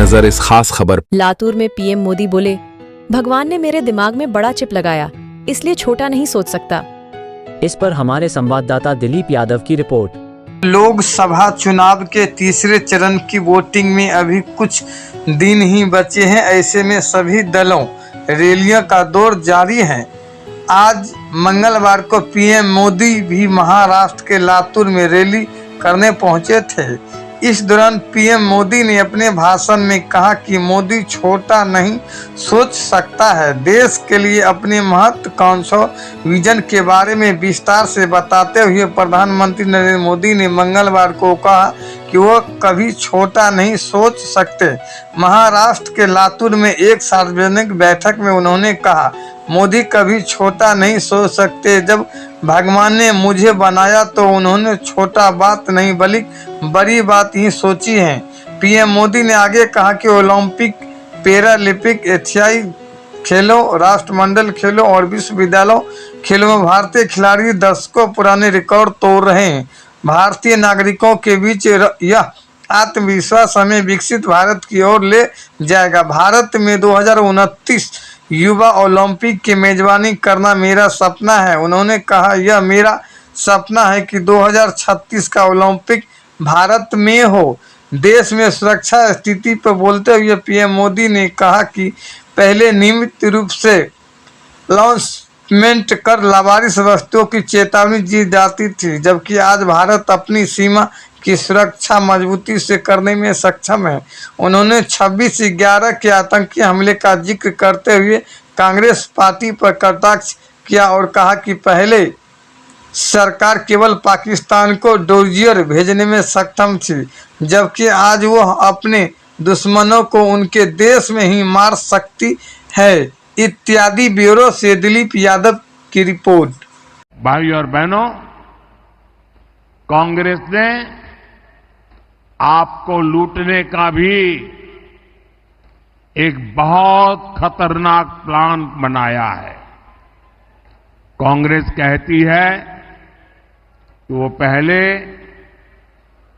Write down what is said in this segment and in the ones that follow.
नजर इस खास खबर। लातूर में पीएम मोदी बोले, भगवान ने मेरे दिमाग में बड़ा चिप लगाया, इसलिए छोटा नहीं सोच सकता। इस पर हमारे संवाददाता दिलीप यादव की रिपोर्ट। लोकसभा चुनाव के तीसरे चरण की वोटिंग में अभी कुछ दिन ही बचे हैं। ऐसे में सभी दलों रैलियों का दौर जारी है। आज मंगलवार को पीएम मोदी भी महाराष्ट्र के लातूर में रैली करने पहुंचे थे। इस दौरान पीएम मोदी ने अपने भाषण में कहा कि मोदी छोटा नहीं सोच सकता है। देश के लिए अपने महत्वाकांक्षी विजन के बारे में विस्तार से बताते हुए प्रधानमंत्री नरेंद्र मोदी ने मंगलवार को कहा कि वो कभी छोटा नहीं सोच सकते। महाराष्ट्र के लातूर में एक सार्वजनिक बैठक में उन्होंने कहा, मोदी कभी छोटा नहीं सोच सकते। जब भगवान ने मुझे बनाया तो उन्होंने छोटा बात नहीं बल्कि बड़ी बात ही सोची है। पीएम मोदी ने आगे कहा कि ओलंपिक, पैरालंपिक, एशियाई खेलों, राष्ट्रमंडल खेलों और विश्वविद्यालय खेलों में भारतीय खिलाड़ी दशकों पुराने रिकॉर्ड तोड़ रहे हैं। भारतीय नागरिकों के बीच यह आत्मविश्वास हमें विकसित भारत की ओर ले जाएगा। भारत में 2029 युवा ओलंपिक की मेजबानी करना मेरा सपना है। उन्होंने कहा, यह मेरा सपना है कि 2036 का ओलंपिक भारत में हो। देश में सुरक्षा स्थिति पर बोलते हुए पीएम मोदी ने कहा कि पहले नियमित रूप से लॉन्चमेंट कर लावारिस वस्तुओं की चेतावनी दी जाती थी, जबकि आज भारत अपनी सीमा की सुरक्षा मजबूती से करने में सक्षम है। उन्होंने 26/11 के आतंकी हमले का जिक्र करते हुए कांग्रेस पार्टी पर कटाक्ष किया और कहा कि पहले सरकार केवल पाकिस्तान को डोजियर भेजने में सक्षम थी, जबकि आज वह अपने दुश्मनों को उनके देश में ही मार सकती है। इत्यादि ब्यूरो से दिलीप यादव की रिपोर्ट। भाई और बहनों, कांग्रेस ने आपको लूटने का भी एक बहुत खतरनाक प्लान बनाया है। कांग्रेस कहती है कि वो पहले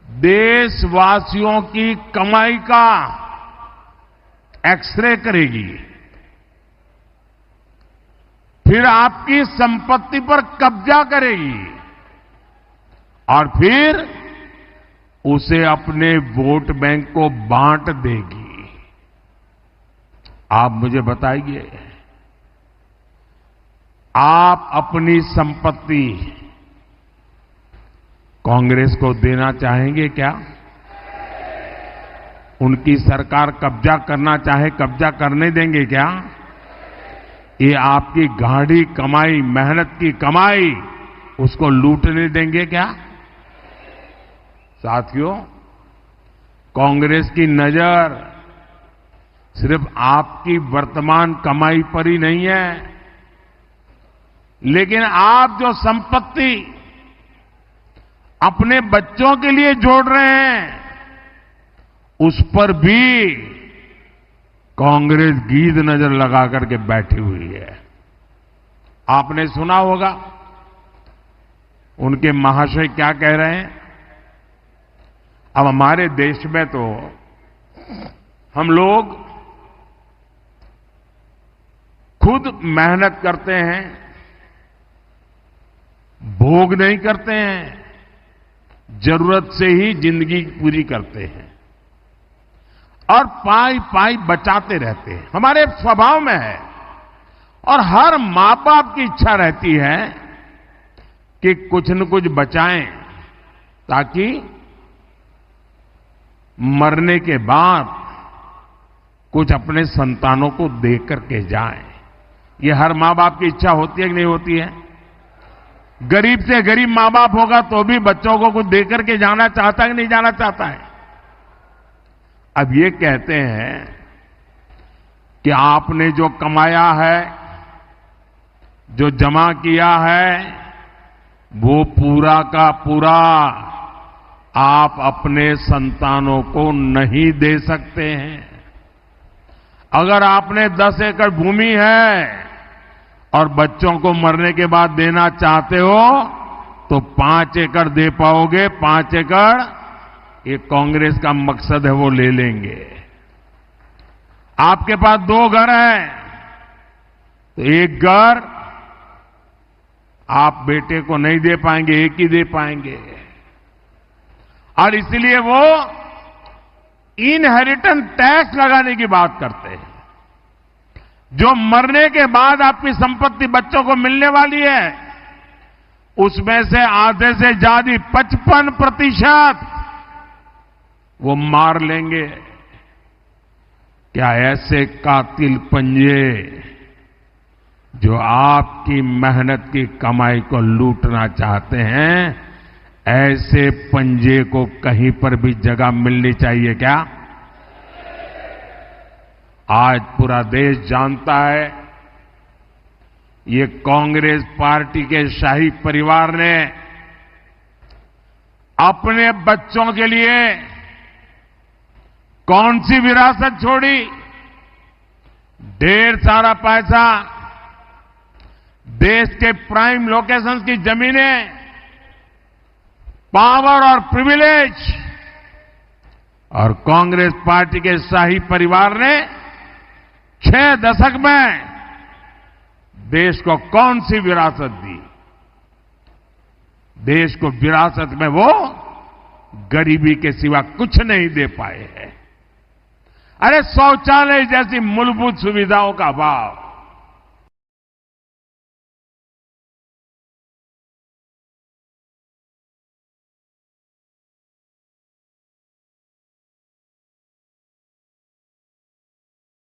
देशवासियों की कमाई का एक्सरे करेगी, फिर आपकी संपत्ति पर कब्जा करेगी और फिर उसे अपने वोट बैंक को बांट देगी। आप मुझे बताइए, आप अपनी संपत्ति कांग्रेस को देना चाहेंगे क्या? उनकी सरकार कब्जा करना चाहे, कब्जा करने देंगे क्या? ये आपकी गाढ़ी कमाई, मेहनत की कमाई, उसको लूटने देंगे क्या? साथियों, कांग्रेस की नजर सिर्फ आपकी वर्तमान कमाई पर ही नहीं है, लेकिन आप जो संपत्ति अपने बच्चों के लिए जोड़ रहे हैं, उस पर भी कांग्रेस गीद नजर लगा करके बैठी हुई है। आपने सुना होगा उनके महाशय क्या कह रहे हैं। अब हमारे देश में तो हम लोग खुद मेहनत करते हैं, भोग नहीं करते हैं, जरूरत से ही जिंदगी पूरी करते हैं और पाई पाई बचाते रहते हैं। हमारे स्वभाव में है और हर मां बाप की इच्छा रहती है कि कुछ न कुछ बचाएं ताकि मरने के बाद कुछ अपने संतानों को दे करके जाएं। ये हर मां बाप की इच्छा होती है कि नहीं होती है? गरीब से गरीब मां बाप होगा तो भी बच्चों को कुछ दे करके जाना चाहता है कि नहीं जाना चाहता है? अब ये कहते हैं कि आपने जो कमाया है, जो जमा किया है, वो पूरा का पूरा आप अपने संतानों को नहीं दे सकते हैं। अगर आपने 10 एकड़ भूमि है और बच्चों को मरने के बाद देना चाहते हो तो 5 एकड़ दे पाओगे। 5 एकड़ ये कांग्रेस का मकसद है, वो ले लेंगे। आपके पास 2 घर हैं, तो एक घर आप बेटे को नहीं दे पाएंगे, एक ही दे पाएंगे। और इसलिए वो इनहेरिटेंस टैक्स लगाने की बात करते हैं। जो मरने के बाद आपकी संपत्ति बच्चों को मिलने वाली है, उसमें से आधे से ज्यादा 55% वो मार लेंगे। क्या ऐसे कातिल पंजे जो आपकी मेहनत की कमाई को लूटना चाहते हैं, ऐसे पंजे को कहीं पर भी जगह मिलनी चाहिए क्या? आज पूरा देश जानता है, ये कांग्रेस पार्टी के शाही परिवार ने अपने बच्चों के लिए कौन सी विरासत छोड़ी। ढेर सारा पैसा, देश के प्राइम लोकेशंस की जमीनें, पावर और प्रिविलेज, और कांग्रेस पार्टी के शाही परिवार ने 6 दशक में देश को कौन सी विरासत दी? देश को विरासत में वो गरीबी के सिवा कुछ नहीं दे पाए हैं। अरे शौचालय जैसी मूलभूत सुविधाओं का अभाव,